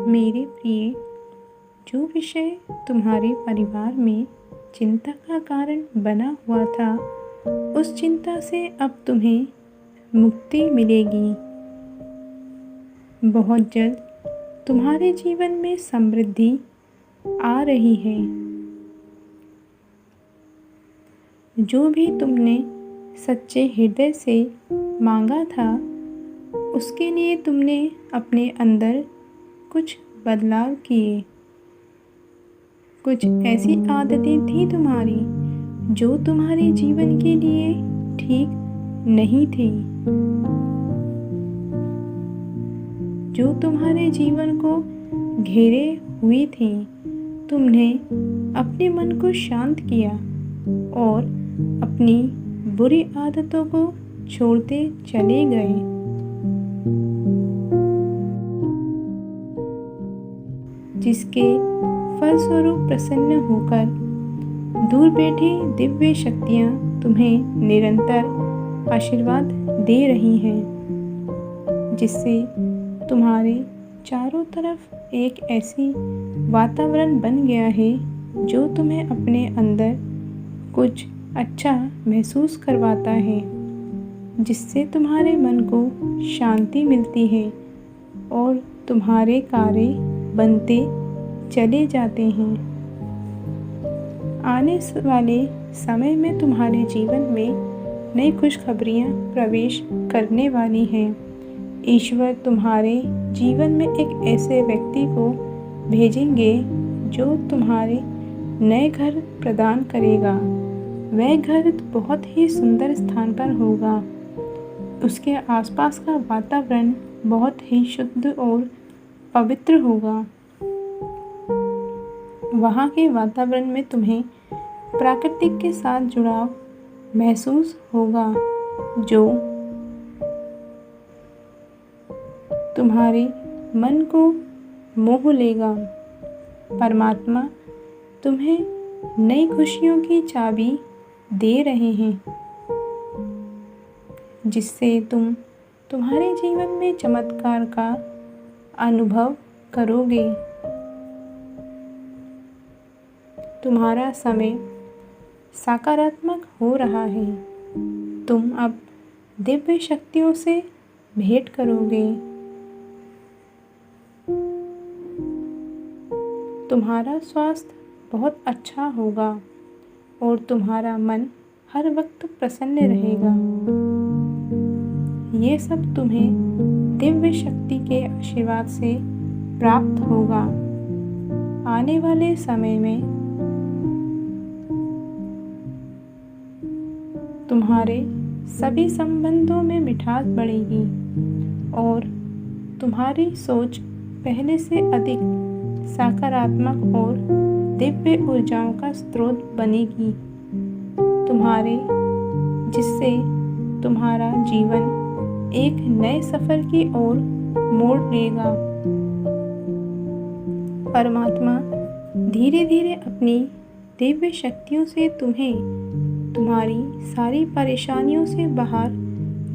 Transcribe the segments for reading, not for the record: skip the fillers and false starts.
मेरे प्रिय, जो विषय तुम्हारे परिवार में चिंता का कारण बना हुआ था, उस चिंता से अब तुम्हें मुक्ति मिलेगी। बहुत जल्द तुम्हारे जीवन में समृद्धि आ रही है। जो भी तुमने सच्चे हृदय से मांगा था, उसके लिए तुमने अपने अंदर कुछ बदलाव किए। कुछ ऐसी आदतें थी तुम्हारी जो तुम्हारे जीवन के लिए ठीक नहीं थी, जो तुम्हारे जीवन को घेरे हुई थी। तुमने अपने मन को शांत किया और अपनी बुरी आदतों को छोड़ते चले गए। जिसके फलस्वरूप प्रसन्न होकर दूर बैठी दिव्य शक्तियाँ तुम्हें निरंतर आशीर्वाद दे रही हैं, जिससे तुम्हारे चारों तरफ एक ऐसी वातावरण बन गया है जो तुम्हें अपने अंदर कुछ अच्छा महसूस करवाता है, जिससे तुम्हारे मन को शांति मिलती है और तुम्हारे कार्य बनते चले जाते हैं। आने वाले समय में तुम्हारे जीवन में नई खुशखबरियाँ प्रवेश करने वाली हैं। ईश्वर तुम्हारे जीवन में एक ऐसे व्यक्ति को भेजेंगे जो तुम्हारे नए घर प्रदान करेगा। वह घर बहुत ही सुंदर स्थान पर होगा। उसके आसपास का वातावरण बहुत ही शुद्ध और पवित्र होगा। वहाँ के वातावरण में तुम्हें प्राकृतिक के साथ जुड़ाव महसूस होगा, जो तुम्हारे मन को मोह लेगा। परमात्मा तुम्हें नई खुशियों की चाबी दे रहे हैं, जिससे तुम तुम्हारे जीवन में चमत्कार का अनुभव करोगे। तुम्हारा समय सकारात्मक हो रहा है। तुम अब दिव्य शक्तियों से भेंट करोगे। तुम्हारा स्वास्थ्य बहुत अच्छा होगा और तुम्हारा मन हर वक्त प्रसन्न रहेगा। ये सब तुम्हें दिव्य शक्ति के आशीर्वाद से प्राप्त होगा। आने वाले समय में तुम्हारे सभी संबंधों में मिठास बढ़ेगी और तुम्हारी सोच पहले से अधिक सकारात्मक और दिव्य ऊर्जाओं का स्रोत बनेगी जिससे तुम्हारा जीवन एक नए सफर की ओर मोड़ लेगा। परमात्मा धीरे धीरे अपनी दिव्य शक्तियों से तुम्हें तुम्हारी सारी परेशानियों से बाहर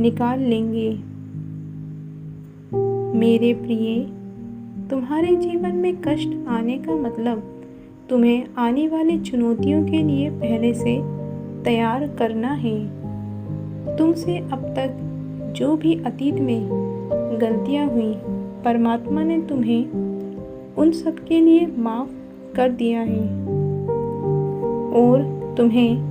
निकाल लेंगे। मेरे प्रिय, तुम्हारे जीवन में कष्ट आने का मतलब तुम्हें आने वाली चुनौतियों के लिए पहले से तैयार करना है। तुमसे अब तक जो भी अतीत में गलतियां हुई, परमात्मा ने तुम्हें उन सब के लिए माफ़ कर दिया है और तुम्हें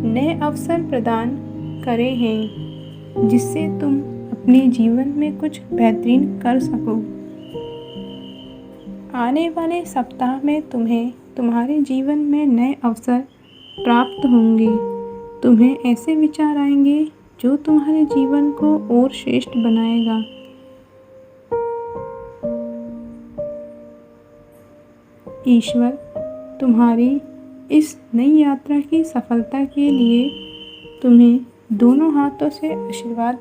नए अवसर प्रदान करे हैं, जिससे तुम अपने जीवन में कुछ बेहतरीन कर सको। आने वाले सप्ताह में तुम्हें तुम्हारे जीवन में नए अवसर प्राप्त होंगे। तुम्हें ऐसे विचार आएंगे जो तुम्हारे जीवन को और श्रेष्ठ बनाएगा। ईश्वर तुम्हारी इस नई यात्रा की सफलता के लिए तुम्हें दोनों हाथों से आशीर्वाद